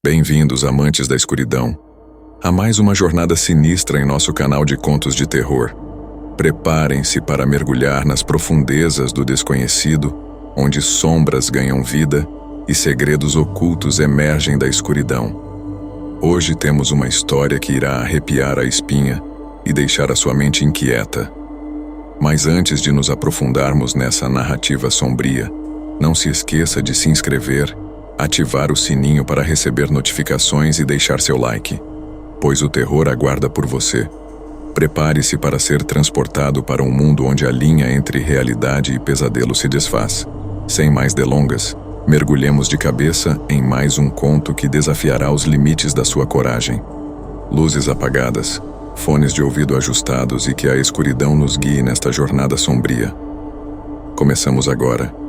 Bem-vindos, amantes da escuridão, a mais uma jornada sinistra em nosso canal de contos de terror. Preparem-se para mergulhar nas profundezas do desconhecido, onde sombras ganham vida e segredos ocultos emergem da escuridão. Hoje temos uma história que irá arrepiar a espinha e deixar a sua mente inquieta. Mas antes de nos aprofundarmos nessa narrativa sombria, não se esqueça de se inscrever, ativar o sininho para receber notificações e deixar seu like, pois o terror aguarda por você. Prepare-se para ser transportado para um mundo onde a linha entre realidade e pesadelo se desfaz. Sem mais delongas, mergulhemos de cabeça em mais um conto que desafiará os limites da sua coragem. Luzes apagadas, fones de ouvido ajustados e que a escuridão nos guie nesta jornada sombria. Começamos agora.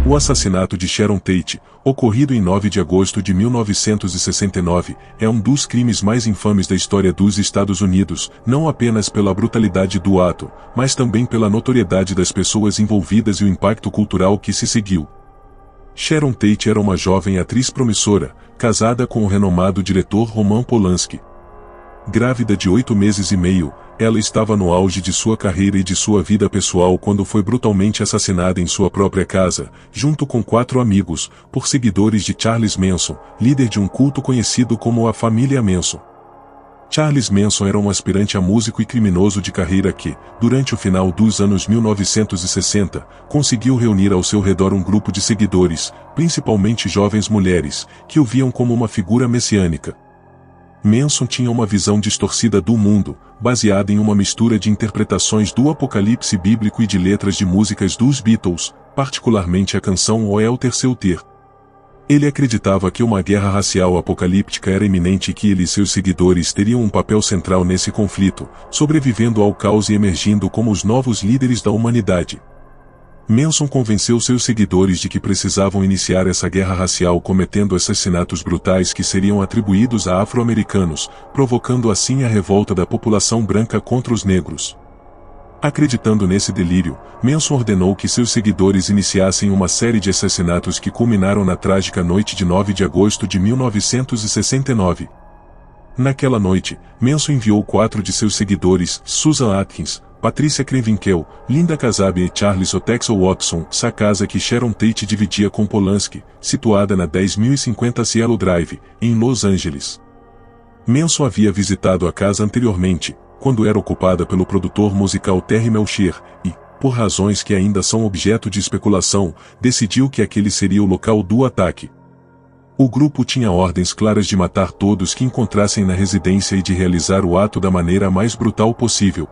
O assassinato de Sharon Tate, ocorrido em 9 de agosto de 1969, é um dos crimes mais infames da história dos Estados Unidos, não apenas pela brutalidade do ato, mas também pela notoriedade das pessoas envolvidas e o impacto cultural que se seguiu. Sharon Tate era uma jovem atriz promissora, casada com o renomado diretor Roman Polanski. Grávida de 8 meses e meio, ela estava no auge de sua carreira e de sua vida pessoal quando foi brutalmente assassinada em sua própria casa, junto com 4 amigos, por seguidores de Charles Manson, líder de um culto conhecido como a Família Manson. Charles Manson era um aspirante a músico e criminoso de carreira que, durante o final dos anos 1960, conseguiu reunir ao seu redor um grupo de seguidores, principalmente jovens mulheres, que o viam como uma figura messiânica. Manson tinha uma visão distorcida do mundo, baseada em uma mistura de interpretações do Apocalipse bíblico e de letras de músicas dos Beatles, particularmente a canção O Helter Skelter. Ele acreditava que uma guerra racial apocalíptica era iminente e que ele e seus seguidores teriam um papel central nesse conflito, sobrevivendo ao caos e emergindo como os novos líderes da humanidade. Manson convenceu seus seguidores de que precisavam iniciar essa guerra racial cometendo assassinatos brutais que seriam atribuídos a afro-americanos, provocando assim a revolta da população branca contra os negros. Acreditando nesse delírio, Manson ordenou que seus seguidores iniciassem uma série de assassinatos que culminaram na trágica noite de 9 de agosto de 1969. Naquela noite, Manson enviou 4 de seus seguidores, Susan Atkins, Patricia Krenwinkel, Linda Kasabian e Charles Otexel Watson, à casa que Sharon Tate dividia com Polanski, situada na 10.050 Cielo Drive, em Los Angeles. Manson havia visitado a casa anteriormente, quando era ocupada pelo produtor musical Terry Melcher, e, por razões que ainda são objeto de especulação, decidiu que aquele seria o local do ataque. O grupo tinha ordens claras de matar todos que encontrassem na residência e de realizar o ato da maneira mais brutal possível.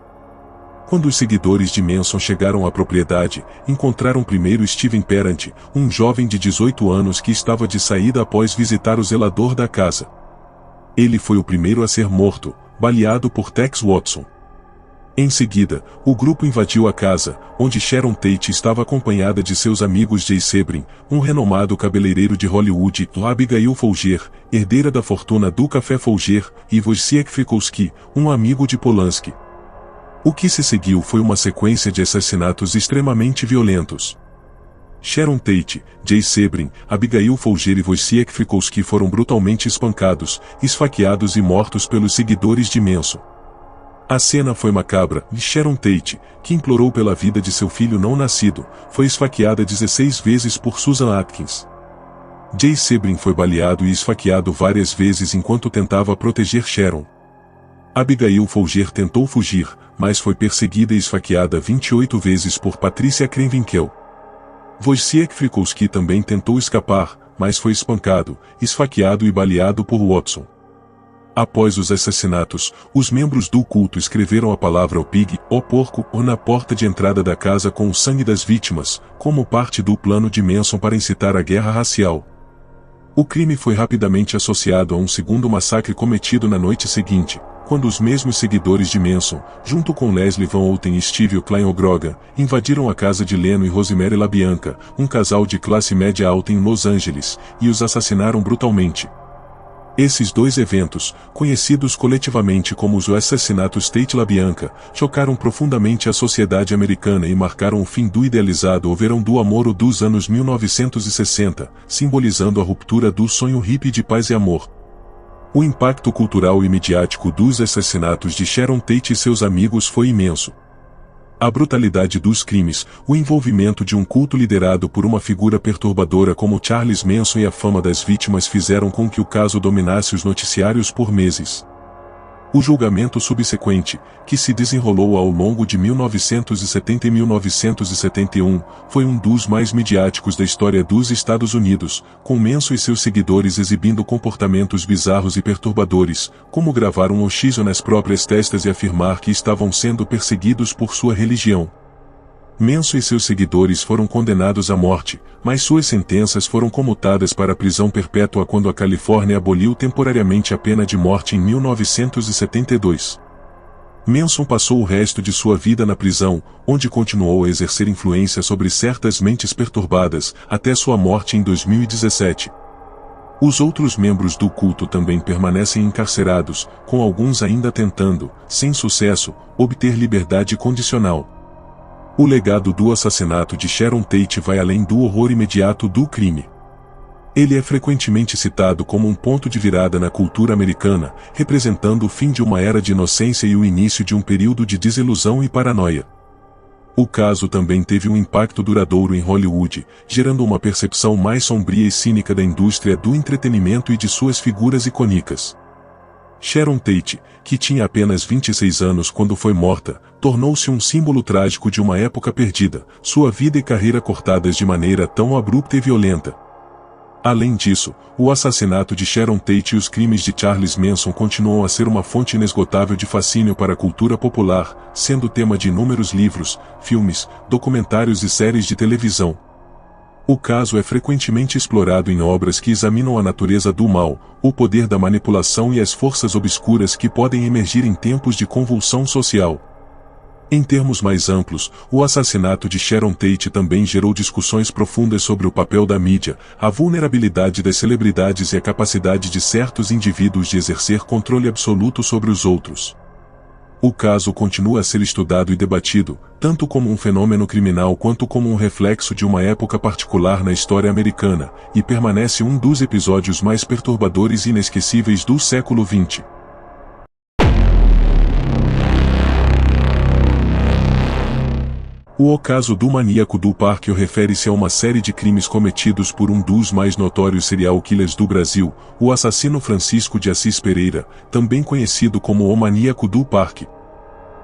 Quando os seguidores de Manson chegaram à propriedade, encontraram primeiro Steven Parent, um jovem de 18 anos que estava de saída após visitar o zelador da casa. Ele foi o primeiro a ser morto, baleado por Tex Watson. Em seguida, o grupo invadiu a casa, onde Sharon Tate estava acompanhada de seus amigos Jay Sebring, um renomado cabeleireiro de Hollywood, Abigail Folger, herdeira da fortuna do Café Folger, e Wojciech Frykowski, um amigo de Polanski. O que se seguiu foi uma sequência de assassinatos extremamente violentos. Sharon Tate, Jay Sebring, Abigail Folger e Wojciech Frykowski foram brutalmente espancados, esfaqueados e mortos pelos seguidores de Manson. A cena foi macabra, e Sharon Tate, que implorou pela vida de seu filho não nascido, foi esfaqueada 16 vezes por Susan Atkins. Jay Sebring foi baleado e esfaqueado várias vezes enquanto tentava proteger Sharon. Abigail Folger tentou fugir, mas foi perseguida e esfaqueada 28 vezes por Patricia Krenwinkel. Wojciech Frykowski também tentou escapar, mas foi espancado, esfaqueado e baleado por Watson. Após os assassinatos, os membros do culto escreveram a palavra "o pig", "o porco", na porta de entrada da casa com o sangue das vítimas, como parte do plano de Manson para incitar a guerra racial. O crime foi rapidamente associado a um segundo massacre cometido na noite seguinte, quando os mesmos seguidores de Manson, junto com Leslie Van Houten e Steve Klein Ogroga, invadiram a casa de Leno e Rosemary LaBianca, um casal de classe média alta em Los Angeles, e os assassinaram brutalmente. Esses dois eventos, conhecidos coletivamente como os assassinatos Tate LaBianca, chocaram profundamente a sociedade americana e marcaram o fim do idealizado o verão do amor dos anos 1960, simbolizando a ruptura do sonho hippie de paz e amor. O impacto cultural e midiático dos assassinatos de Sharon Tate e seus amigos foi imenso. A brutalidade dos crimes, o envolvimento de um culto liderado por uma figura perturbadora como Charles Manson e a fama das vítimas fizeram com que o caso dominasse os noticiários por meses. O julgamento subsequente, que se desenrolou ao longo de 1970 e 1971, foi um dos mais midiáticos da história dos Estados Unidos, com Manson e seus seguidores exibindo comportamentos bizarros e perturbadores, como gravar um oxígeno nas próprias testas e afirmar que estavam sendo perseguidos por sua religião. Manson e seus seguidores foram condenados à morte, mas suas sentenças foram comutadas para prisão perpétua quando a Califórnia aboliu temporariamente a pena de morte em 1972. Manson passou o resto de sua vida na prisão, onde continuou a exercer influência sobre certas mentes perturbadas, até sua morte em 2017. Os outros membros do culto também permanecem encarcerados, com alguns ainda tentando, sem sucesso, obter liberdade condicional. O legado do assassinato de Sharon Tate vai além do horror imediato do crime. Ele é frequentemente citado como um ponto de virada na cultura americana, representando o fim de uma era de inocência e o início de um período de desilusão e paranoia. O caso também teve um impacto duradouro em Hollywood, gerando uma percepção mais sombria e cínica da indústria do entretenimento e de suas figuras icônicas. Sharon Tate, que tinha apenas 26 anos quando foi morta, tornou-se um símbolo trágico de uma época perdida, sua vida e carreira cortadas de maneira tão abrupta e violenta. Além disso, o assassinato de Sharon Tate e os crimes de Charles Manson continuam a ser uma fonte inesgotável de fascínio para a cultura popular, sendo tema de inúmeros livros, filmes, documentários e séries de televisão. O caso é frequentemente explorado em obras que examinam a natureza do mal, o poder da manipulação e as forças obscuras que podem emergir em tempos de convulsão social. Em termos mais amplos, o assassinato de Sharon Tate também gerou discussões profundas sobre o papel da mídia, a vulnerabilidade das celebridades e a capacidade de certos indivíduos de exercer controle absoluto sobre os outros. O caso continua a ser estudado e debatido, tanto como um fenômeno criminal quanto como um reflexo de uma época particular na história americana, e permanece um dos episódios mais perturbadores e inesquecíveis do século XX. O caso do maníaco do Parque refere-se a uma série de crimes cometidos por um dos mais notórios serial killers do Brasil, o assassino Francisco de Assis Pereira, também conhecido como o Maníaco do Parque.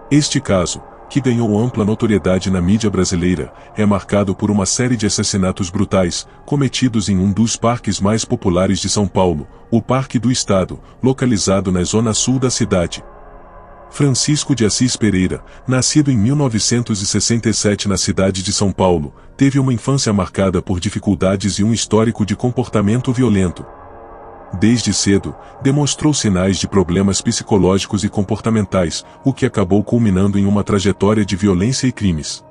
Este caso, que ganhou ampla notoriedade na mídia brasileira, é marcado por uma série de assassinatos brutais, cometidos em um dos parques mais populares de São Paulo, o Parque do Estado, localizado na zona sul da cidade. Francisco de Assis Pereira, nascido em 1967 na cidade de São Paulo, teve uma infância marcada por dificuldades e um histórico de comportamento violento. Desde cedo, demonstrou sinais de problemas psicológicos e comportamentais, o que acabou culminando em uma trajetória de violência e crimes.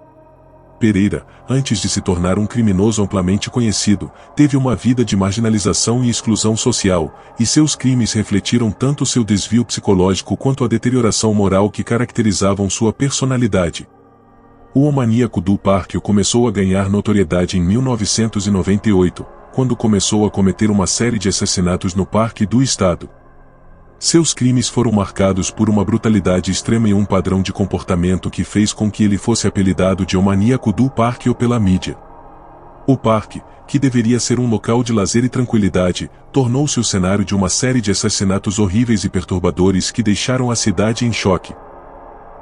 Pereira, antes de se tornar um criminoso amplamente conhecido, teve uma vida de marginalização e exclusão social, e seus crimes refletiram tanto seu desvio psicológico quanto a deterioração moral que caracterizavam sua personalidade. O Maníaco do Parque começou a ganhar notoriedade em 1998, quando começou a cometer uma série de assassinatos no Parque do Estado. Seus crimes foram marcados por uma brutalidade extrema e um padrão de comportamento que fez com que ele fosse apelidado de O Maníaco do Parque ou pela mídia. O parque, que deveria ser um local de lazer e tranquilidade, tornou-se o cenário de uma série de assassinatos horríveis e perturbadores que deixaram a cidade em choque.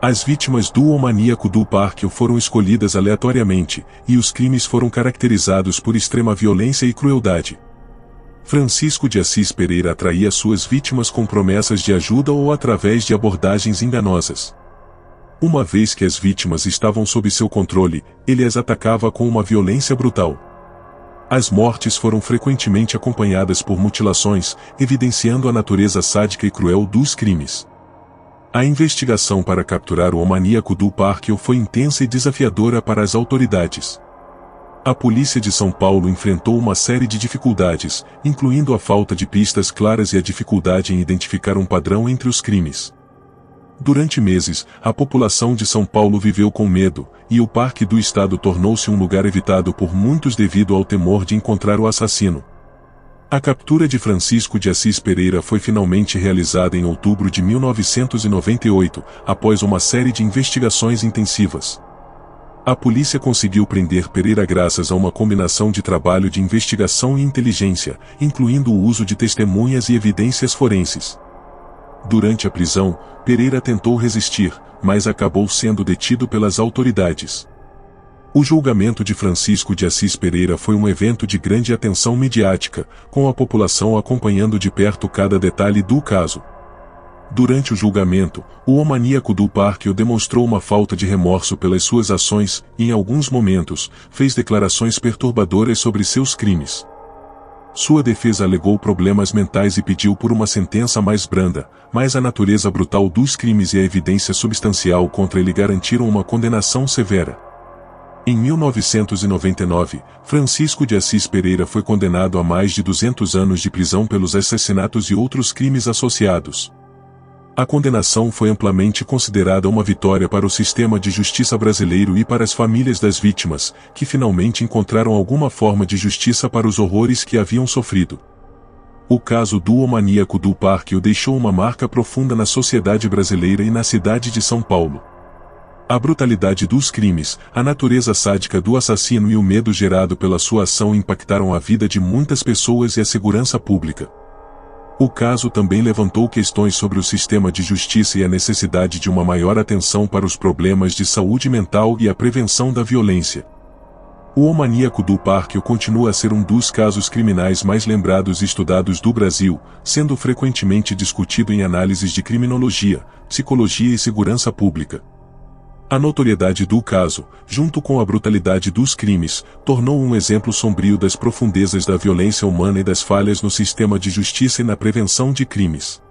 As vítimas do Maníaco do Parque foram escolhidas aleatoriamente, e os crimes foram caracterizados por extrema violência e crueldade. Francisco de Assis Pereira atraía suas vítimas com promessas de ajuda ou através de abordagens enganosas. Uma vez que as vítimas estavam sob seu controle, ele as atacava com uma violência brutal. As mortes foram frequentemente acompanhadas por mutilações, evidenciando a natureza sádica e cruel dos crimes. A investigação para capturar o Maníaco do Parque foi intensa e desafiadora para as autoridades. A polícia de São Paulo enfrentou uma série de dificuldades, incluindo a falta de pistas claras e a dificuldade em identificar um padrão entre os crimes. Durante meses, a população de São Paulo viveu com medo, e o Parque do Estado tornou-se um lugar evitado por muitos devido ao temor de encontrar o assassino. A captura de Francisco de Assis Pereira foi finalmente realizada em outubro de 1998, após uma série de investigações intensivas. A polícia conseguiu prender Pereira graças a uma combinação de trabalho de investigação e inteligência, incluindo o uso de testemunhas e evidências forenses. Durante a prisão, Pereira tentou resistir, mas acabou sendo detido pelas autoridades. O julgamento de Francisco de Assis Pereira foi um evento de grande atenção midiática, com a população acompanhando de perto cada detalhe do caso. Durante o julgamento, o homaníaco do Parque demonstrou uma falta de remorso pelas suas ações e, em alguns momentos, fez declarações perturbadoras sobre seus crimes. Sua defesa alegou problemas mentais e pediu por uma sentença mais branda, mas a natureza brutal dos crimes e a evidência substancial contra ele garantiram uma condenação severa. Em 1999, Francisco de Assis Pereira foi condenado a mais de 200 anos de prisão pelos assassinatos e outros crimes associados. A condenação foi amplamente considerada uma vitória para o sistema de justiça brasileiro e para as famílias das vítimas, que finalmente encontraram alguma forma de justiça para os horrores que haviam sofrido. O caso do homaníaco do Parque deixou uma marca profunda na sociedade brasileira e na cidade de São Paulo. A brutalidade dos crimes, a natureza sádica do assassino e o medo gerado pela sua ação impactaram a vida de muitas pessoas e a segurança pública. O caso também levantou questões sobre o sistema de justiça e a necessidade de uma maior atenção para os problemas de saúde mental e a prevenção da violência. O homaníaco do Parque continua a ser um dos casos criminais mais lembrados e estudados do Brasil, sendo frequentemente discutido em análises de criminologia, psicologia e segurança pública. A notoriedade do caso, junto com a brutalidade dos crimes, tornou um exemplo sombrio das profundezas da violência humana e das falhas no sistema de justiça e na prevenção de crimes.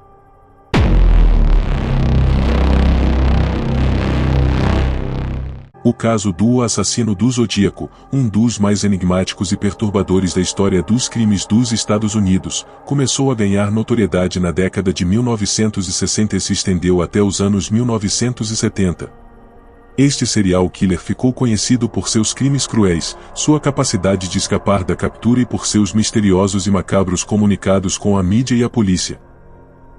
O caso do assassino do Zodíaco, um dos mais enigmáticos e perturbadores da história dos crimes dos Estados Unidos, começou a ganhar notoriedade na década de 1960 e se estendeu até os anos 1970. Este serial killer ficou conhecido por seus crimes cruéis, sua capacidade de escapar da captura e por seus misteriosos e macabros comunicados com a mídia e a polícia.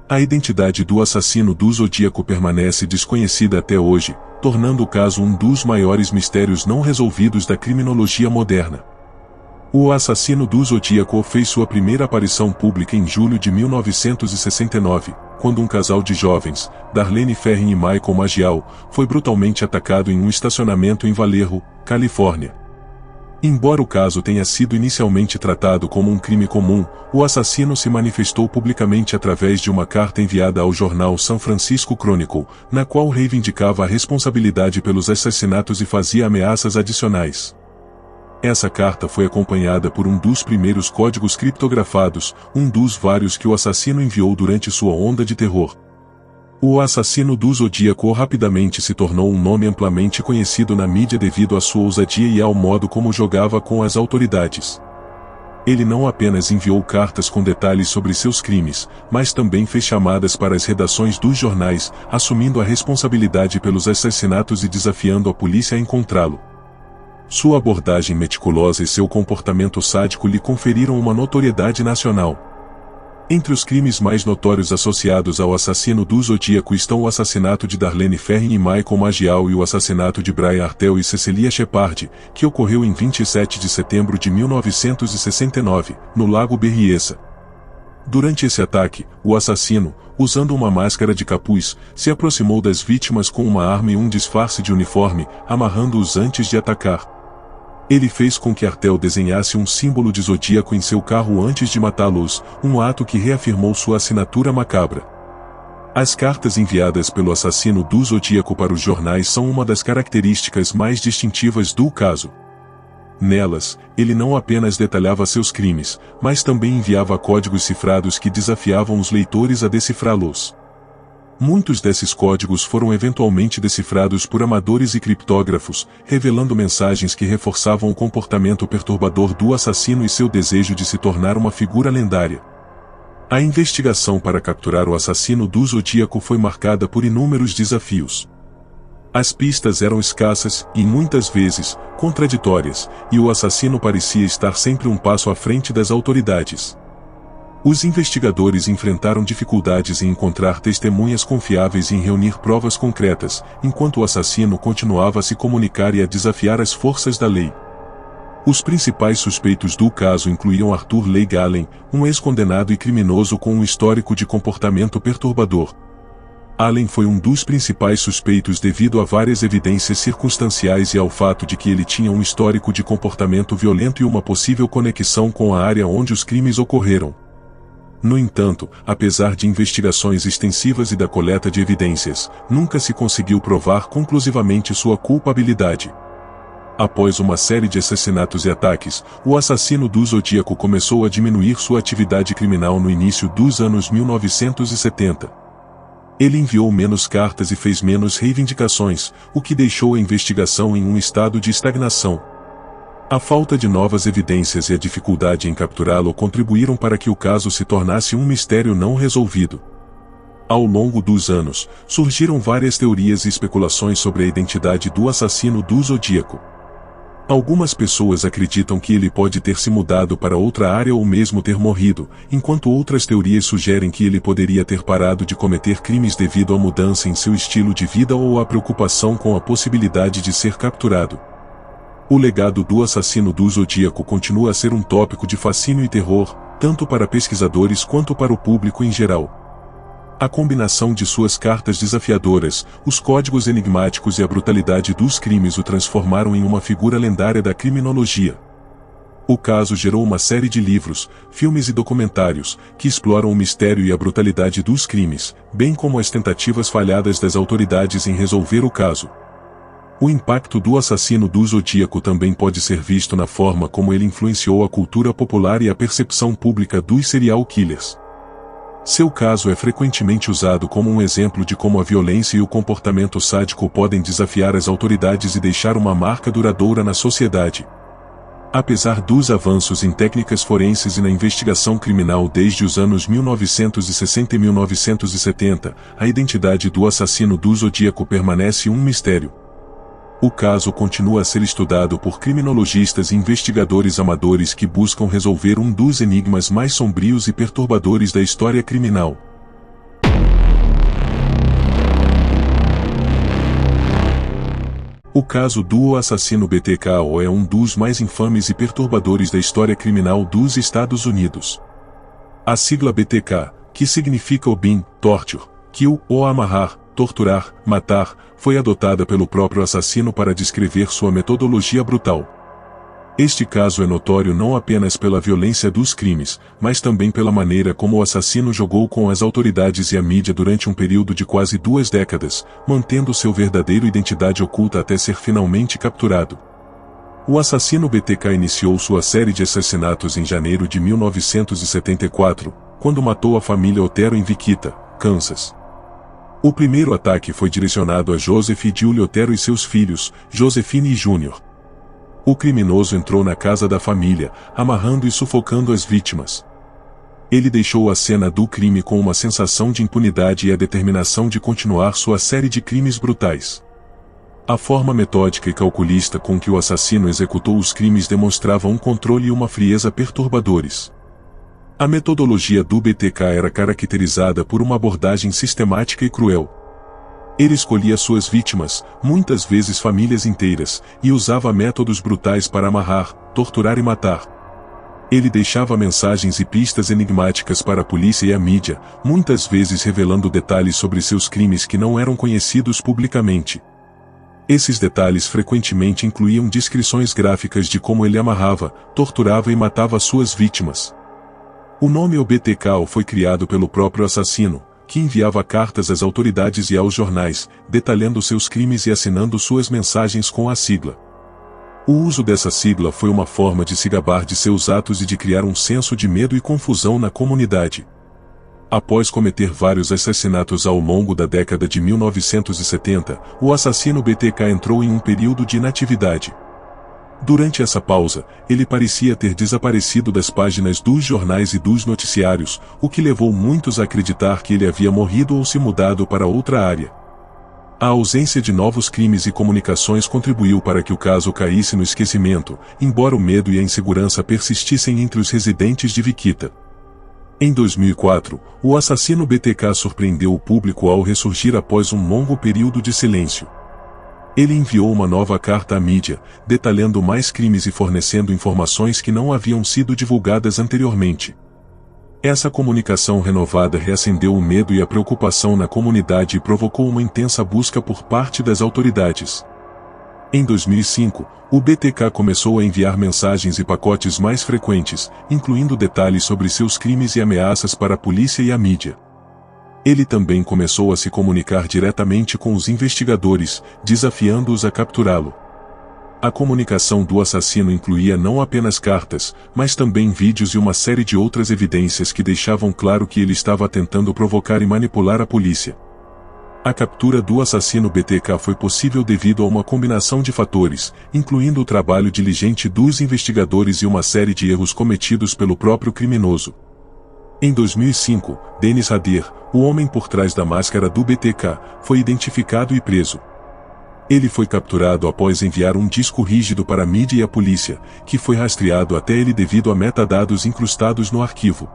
A identidade do assassino do Zodíaco permanece desconhecida até hoje, tornando o caso um dos maiores mistérios não resolvidos da criminologia moderna. O assassino do Zodíaco fez sua primeira aparição pública em julho de 1969, quando um casal de jovens, Darlene Ferrin e Michael Magial, foi brutalmente atacado em um estacionamento em Vallejo, Califórnia. Embora o caso tenha sido inicialmente tratado como um crime comum, o assassino se manifestou publicamente através de uma carta enviada ao jornal San Francisco Chronicle, na qual reivindicava a responsabilidade pelos assassinatos e fazia ameaças adicionais. Essa carta foi acompanhada por um dos primeiros códigos criptografados, um dos vários que o assassino enviou durante sua onda de terror. O assassino do Zodíaco rapidamente se tornou um nome amplamente conhecido na mídia devido à sua ousadia e ao modo como jogava com as autoridades. Ele não apenas enviou cartas com detalhes sobre seus crimes, mas também fez chamadas para as redações dos jornais, assumindo a responsabilidade pelos assassinatos e desafiando a polícia a encontrá-lo. Sua abordagem meticulosa e seu comportamento sádico lhe conferiram uma notoriedade nacional. Entre os crimes mais notórios associados ao assassino do Zodíaco estão o assassinato de Darlene Ferrin e Michael Magial e o assassinato de Brian Artel e Cecelia Shepard, que ocorreu em 27 de setembro de 1969, no Lago Berryessa. Durante esse ataque, o assassino, usando uma máscara de capuz, se aproximou das vítimas com uma arma e um disfarce de uniforme, amarrando-os antes de atacar. Ele fez com que Artel desenhasse um símbolo de zodíaco em seu carro antes de matá-los, um ato que reafirmou sua assinatura macabra. As cartas enviadas pelo assassino do Zodíaco para os jornais são uma das características mais distintivas do caso. Nelas, ele não apenas detalhava seus crimes, mas também enviava códigos cifrados que desafiavam os leitores a decifrá-los. Muitos desses códigos foram eventualmente decifrados por amadores e criptógrafos, revelando mensagens que reforçavam o comportamento perturbador do assassino e seu desejo de se tornar uma figura lendária. A investigação para capturar o assassino do Zodíaco foi marcada por inúmeros desafios. As pistas eram escassas e, muitas vezes, contraditórias, e o assassino parecia estar sempre um passo à frente das autoridades. Os investigadores enfrentaram dificuldades em encontrar testemunhas confiáveis e em reunir provas concretas, enquanto o assassino continuava a se comunicar e a desafiar as forças da lei. Os principais suspeitos do caso incluíam Arthur Leigh Allen, um ex-condenado e criminoso com um histórico de comportamento perturbador. Allen foi um dos principais suspeitos devido a várias evidências circunstanciais e ao fato de que ele tinha um histórico de comportamento violento e uma possível conexão com a área onde os crimes ocorreram. No entanto, apesar de investigações extensivas e da coleta de evidências, nunca se conseguiu provar conclusivamente sua culpabilidade. Após uma série de assassinatos e ataques, o assassino do Zodíaco começou a diminuir sua atividade criminal no início dos anos 1970. Ele enviou menos cartas e fez menos reivindicações, o que deixou a investigação em um estado de estagnação. A falta de novas evidências e a dificuldade em capturá-lo contribuíram para que o caso se tornasse um mistério não resolvido. Ao longo dos anos, surgiram várias teorias e especulações sobre a identidade do assassino do Zodíaco. Algumas pessoas acreditam que ele pode ter se mudado para outra área ou mesmo ter morrido, enquanto outras teorias sugerem que ele poderia ter parado de cometer crimes devido à mudança em seu estilo de vida ou à preocupação com a possibilidade de ser capturado. O legado do assassino do Zodíaco continua a ser um tópico de fascínio e terror, tanto para pesquisadores quanto para o público em geral. A combinação de suas cartas desafiadoras, os códigos enigmáticos e a brutalidade dos crimes o transformaram em uma figura lendária da criminologia. O caso gerou uma série de livros, filmes e documentários, que exploram o mistério e a brutalidade dos crimes, bem como as tentativas falhadas das autoridades em resolver o caso. O impacto do assassino do Zodíaco também pode ser visto na forma como ele influenciou a cultura popular e a percepção pública dos serial killers. Seu caso é frequentemente usado como um exemplo de como a violência e o comportamento sádico podem desafiar as autoridades e deixar uma marca duradoura na sociedade. Apesar dos avanços em técnicas forenses e na investigação criminal desde os anos 1960 e 1970, a identidade do assassino do Zodíaco permanece um mistério. O caso continua a ser estudado por criminologistas e investigadores amadores que buscam resolver um dos enigmas mais sombrios e perturbadores da história criminal. O caso do assassino BTK é um dos mais infames e perturbadores da história criminal dos Estados Unidos. A sigla BTK, que significa obin, torture, kill ou amarrar, torturar, matar, foi adotada pelo próprio assassino para descrever sua metodologia brutal. Este caso é notório não apenas pela violência dos crimes, mas também pela maneira como o assassino jogou com as autoridades e a mídia durante um período de quase 2 décadas, mantendo seu verdadeiro identidade oculta até ser finalmente capturado. O assassino BTK iniciou sua série de assassinatos em janeiro de 1974, quando matou a família Otero em Wichita, Kansas. O primeiro ataque foi direcionado a Joseph e Julie Otero e seus filhos, Josephine e Jr. O criminoso entrou na casa da família, amarrando e sufocando as vítimas. Ele deixou a cena do crime com uma sensação de impunidade e a determinação de continuar sua série de crimes brutais. A forma metódica e calculista com que o assassino executou os crimes demonstrava um controle e uma frieza perturbadores. A metodologia do BTK era caracterizada por uma abordagem sistemática e cruel. Ele escolhia suas vítimas, muitas vezes famílias inteiras, e usava métodos brutais para amarrar, torturar e matar. Ele deixava mensagens e pistas enigmáticas para a polícia e a mídia, muitas vezes revelando detalhes sobre seus crimes que não eram conhecidos publicamente. Esses detalhes frequentemente incluíam descrições gráficas de como ele amarrava, torturava e matava suas vítimas. O nome OBTK foi criado pelo próprio assassino, que enviava cartas às autoridades e aos jornais, detalhando seus crimes e assinando suas mensagens com a sigla. O uso dessa sigla foi uma forma de se gabar de seus atos e de criar um senso de medo e confusão na comunidade. Após cometer vários assassinatos ao longo da década de 1970, o assassino BTK entrou em um período de inatividade. Durante essa pausa, ele parecia ter desaparecido das páginas dos jornais e dos noticiários, o que levou muitos a acreditar que ele havia morrido ou se mudado para outra área. A ausência de novos crimes e comunicações contribuiu para que o caso caísse no esquecimento, embora o medo e a insegurança persistissem entre os residentes de Wichita. Em 2004, o assassino BTK surpreendeu o público ao ressurgir após um longo período de silêncio. Ele enviou uma nova carta à mídia, detalhando mais crimes e fornecendo informações que não haviam sido divulgadas anteriormente. Essa comunicação renovada reacendeu o medo e a preocupação na comunidade e provocou uma intensa busca por parte das autoridades. Em 2005, o BTK começou a enviar mensagens e pacotes mais frequentes, incluindo detalhes sobre seus crimes e ameaças para a polícia e a mídia. Ele também começou a se comunicar diretamente com os investigadores, desafiando-os a capturá-lo. A comunicação do assassino incluía não apenas cartas, mas também vídeos e uma série de outras evidências que deixavam claro que ele estava tentando provocar e manipular a polícia. A captura do assassino BTK foi possível devido a uma combinação de fatores, incluindo o trabalho diligente dos investigadores e uma série de erros cometidos pelo próprio criminoso. Em 2005, Dennis Rader, o homem por trás da máscara do BTK, foi identificado e preso. Ele foi capturado após enviar um disco rígido para a mídia e a polícia, que foi rastreado até ele devido a metadados incrustados no arquivo.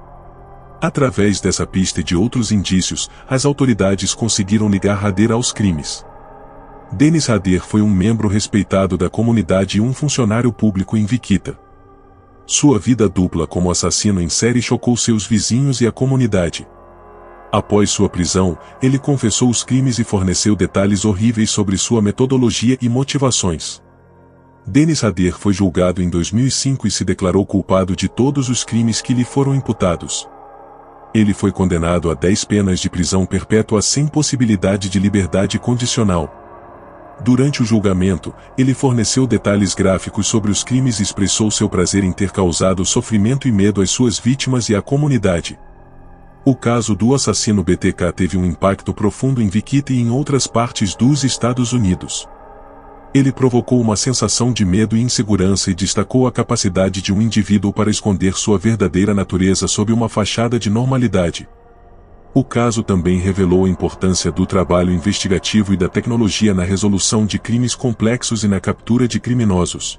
Através dessa pista e de outros indícios, as autoridades conseguiram ligar Rader aos crimes. Dennis Rader foi um membro respeitado da comunidade e um funcionário público em Wichita. Sua vida dupla como assassino em série chocou seus vizinhos e a comunidade. Após sua prisão, ele confessou os crimes e forneceu detalhes horríveis sobre sua metodologia e motivações. Dennis Rader foi julgado em 2005 e se declarou culpado de todos os crimes que lhe foram imputados. Ele foi condenado a 10 penas de prisão perpétua sem possibilidade de liberdade condicional. Durante o julgamento, ele forneceu detalhes gráficos sobre os crimes e expressou seu prazer em ter causado sofrimento e medo às suas vítimas e à comunidade. O caso do assassino BTK teve um impacto profundo em Wichita e em outras partes dos Estados Unidos. Ele provocou uma sensação de medo e insegurança e destacou a capacidade de um indivíduo para esconder sua verdadeira natureza sob uma fachada de normalidade. O caso também revelou a importância do trabalho investigativo e da tecnologia na resolução de crimes complexos e na captura de criminosos.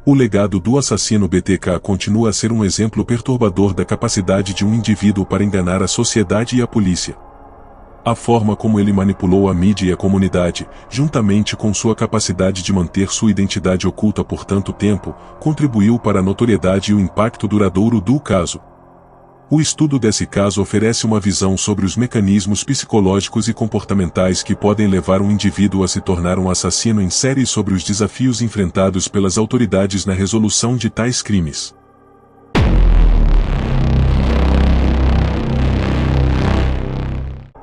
O legado do assassino BTK continua a ser um exemplo perturbador da capacidade de um indivíduo para enganar a sociedade e a polícia. A forma como ele manipulou a mídia e a comunidade, juntamente com sua capacidade de manter sua identidade oculta por tanto tempo, contribuiu para a notoriedade e o impacto duradouro do caso. O estudo desse caso oferece uma visão sobre os mecanismos psicológicos e comportamentais que podem levar um indivíduo a se tornar um assassino em série e sobre os desafios enfrentados pelas autoridades na resolução de tais crimes.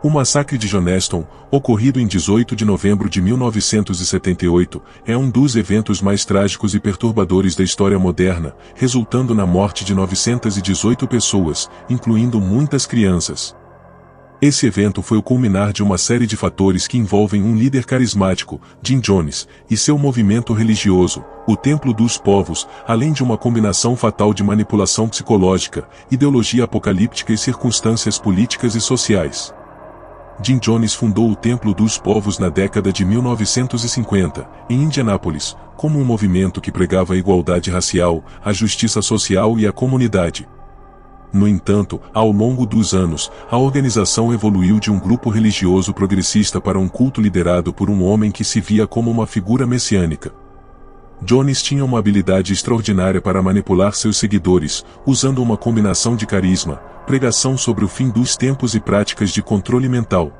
O massacre de Johnstown, ocorrido em 18 de novembro de 1978, é um dos eventos mais trágicos e perturbadores da história moderna, resultando na morte de 918 pessoas, incluindo muitas crianças. Esse evento foi o culminar de uma série de fatores que envolvem um líder carismático, Jim Jones, e seu movimento religioso, o Templo dos Povos, além de uma combinação fatal de manipulação psicológica, ideologia apocalíptica e circunstâncias políticas e sociais. Jim Jones fundou o Templo dos Povos na década de 1950, em Indianápolis, como um movimento que pregava a igualdade racial, a justiça social e a comunidade. No entanto, ao longo dos anos, a organização evoluiu de um grupo religioso progressista para um culto liderado por um homem que se via como uma figura messiânica. Jones tinha uma habilidade extraordinária para manipular seus seguidores, usando uma combinação de carisma, pregação sobre o fim dos tempos e práticas de controle mental.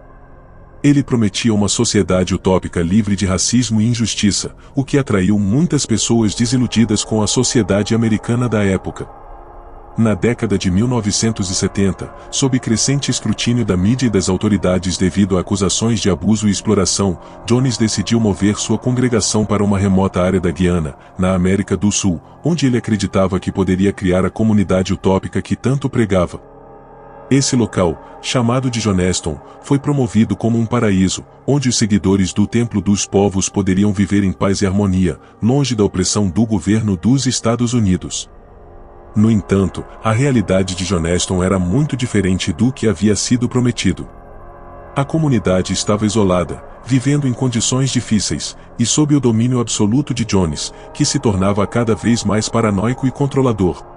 Ele prometia uma sociedade utópica livre de racismo e injustiça, o que atraiu muitas pessoas desiludidas com a sociedade americana da época. Na década de 1970, sob crescente escrutínio da mídia e das autoridades devido a acusações de abuso e exploração, Jones decidiu mover sua congregação para uma remota área da Guiana, na América do Sul, onde ele acreditava que poderia criar a comunidade utópica que tanto pregava. Esse local, chamado de Joneston, foi promovido como um paraíso, onde os seguidores do Templo dos Povos poderiam viver em paz e harmonia, longe da opressão do governo dos Estados Unidos. No entanto, a realidade de Joneston era muito diferente do que havia sido prometido. A comunidade estava isolada, vivendo em condições difíceis, e sob o domínio absoluto de Jones, que se tornava cada vez mais paranoico e controlador.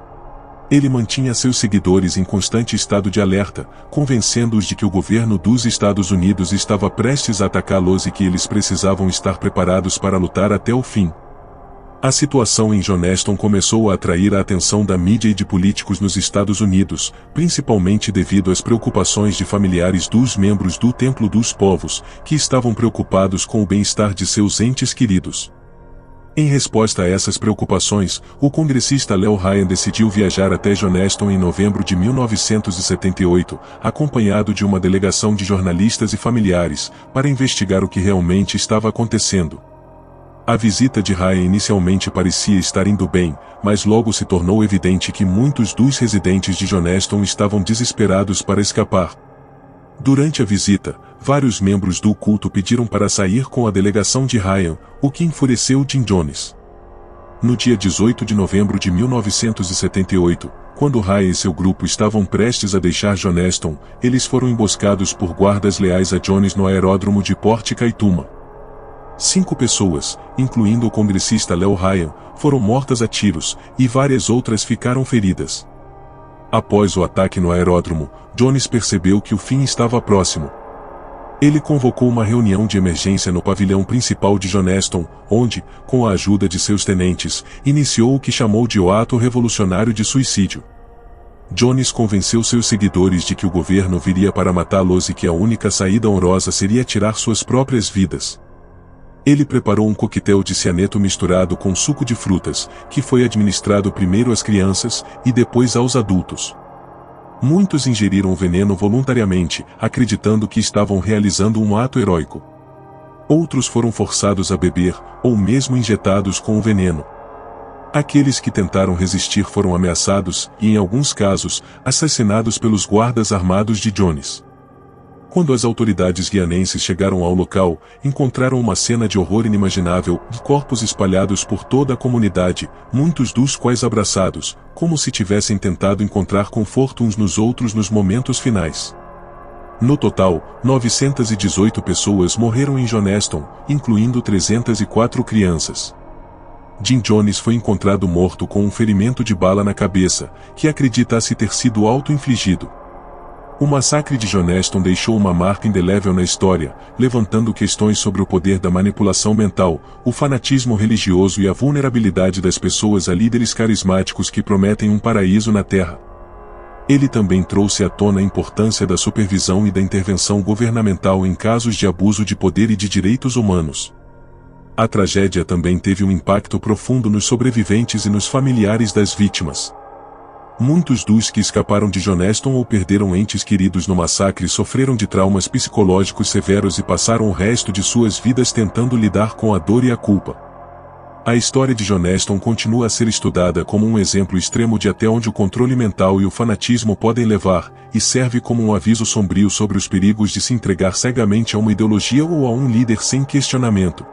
Ele mantinha seus seguidores em constante estado de alerta, convencendo-os de que o governo dos Estados Unidos estava prestes a atacá-los e que eles precisavam estar preparados para lutar até o fim. A situação em Joneston começou a atrair a atenção da mídia e de políticos nos Estados Unidos, principalmente devido às preocupações de familiares dos membros do Templo dos Povos, que estavam preocupados com o bem-estar de seus entes queridos. Em resposta a essas preocupações, o congressista Leo Ryan decidiu viajar até Joneston em novembro de 1978, acompanhado de uma delegação de jornalistas e familiares, para investigar o que realmente estava acontecendo. A visita de Ryan inicialmente parecia estar indo bem, mas logo se tornou evidente que muitos dos residentes de Joneston estavam desesperados para escapar. Durante a visita, vários membros do culto pediram para sair com a delegação de Ryan, o que enfureceu Jim Jones. No dia 18 de novembro de 1978, quando Ryan e seu grupo estavam prestes a deixar Joneston, eles foram emboscados por guardas leais a Jones no aeródromo de Port Kaituma. 5 pessoas, incluindo o congressista Leo Ryan, foram mortas a tiros, e várias outras ficaram feridas. Após o ataque no aeródromo, Jones percebeu que o fim estava próximo. Ele convocou uma reunião de emergência no pavilhão principal de Joneston, onde, com a ajuda de seus tenentes, iniciou o que chamou de o ato revolucionário de suicídio. Jones convenceu seus seguidores de que o governo viria para matá-los e que a única saída honrosa seria tirar suas próprias vidas. Ele preparou um coquetel de cianeto misturado com suco de frutas, que foi administrado primeiro às crianças e depois aos adultos. Muitos ingeriram o veneno voluntariamente, acreditando que estavam realizando um ato heróico. Outros foram forçados a beber, ou mesmo injetados com o veneno. Aqueles que tentaram resistir foram ameaçados e, em alguns casos, assassinados pelos guardas armados de Jones. Quando as autoridades guianenses chegaram ao local, encontraram uma cena de horror inimaginável, de corpos espalhados por toda a comunidade, muitos dos quais abraçados, como se tivessem tentado encontrar conforto uns nos outros nos momentos finais. No total, 918 pessoas morreram em Joneston, incluindo 304 crianças. Jim Jones foi encontrado morto com um ferimento de bala na cabeça, que acredita-se ter sido auto-infligido. O massacre de Joneston deixou uma marca indelével na história, levantando questões sobre o poder da manipulação mental, o fanatismo religioso e a vulnerabilidade das pessoas a líderes carismáticos que prometem um paraíso na Terra. Ele também trouxe à tona a importância da supervisão e da intervenção governamental em casos de abuso de poder e de direitos humanos. A tragédia também teve um impacto profundo nos sobreviventes e nos familiares das vítimas. Muitos dos que escaparam de Joneston ou perderam entes queridos no massacre sofreram de traumas psicológicos severos e passaram o resto de suas vidas tentando lidar com a dor e a culpa. A história de Joneston continua a ser estudada como um exemplo extremo de até onde o controle mental e o fanatismo podem levar, e serve como um aviso sombrio sobre os perigos de se entregar cegamente a uma ideologia ou a um líder sem questionamento.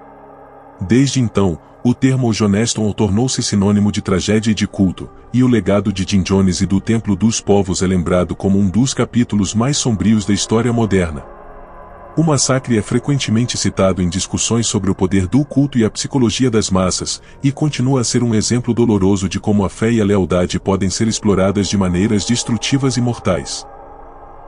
Desde então, o termo Joneston tornou-se sinônimo de tragédia e de culto, e o legado de Jim Jones e do Templo dos Povos é lembrado como um dos capítulos mais sombrios da história moderna. O massacre é frequentemente citado em discussões sobre o poder do culto e a psicologia das massas, e continua a ser um exemplo doloroso de como a fé e a lealdade podem ser exploradas de maneiras destrutivas e mortais.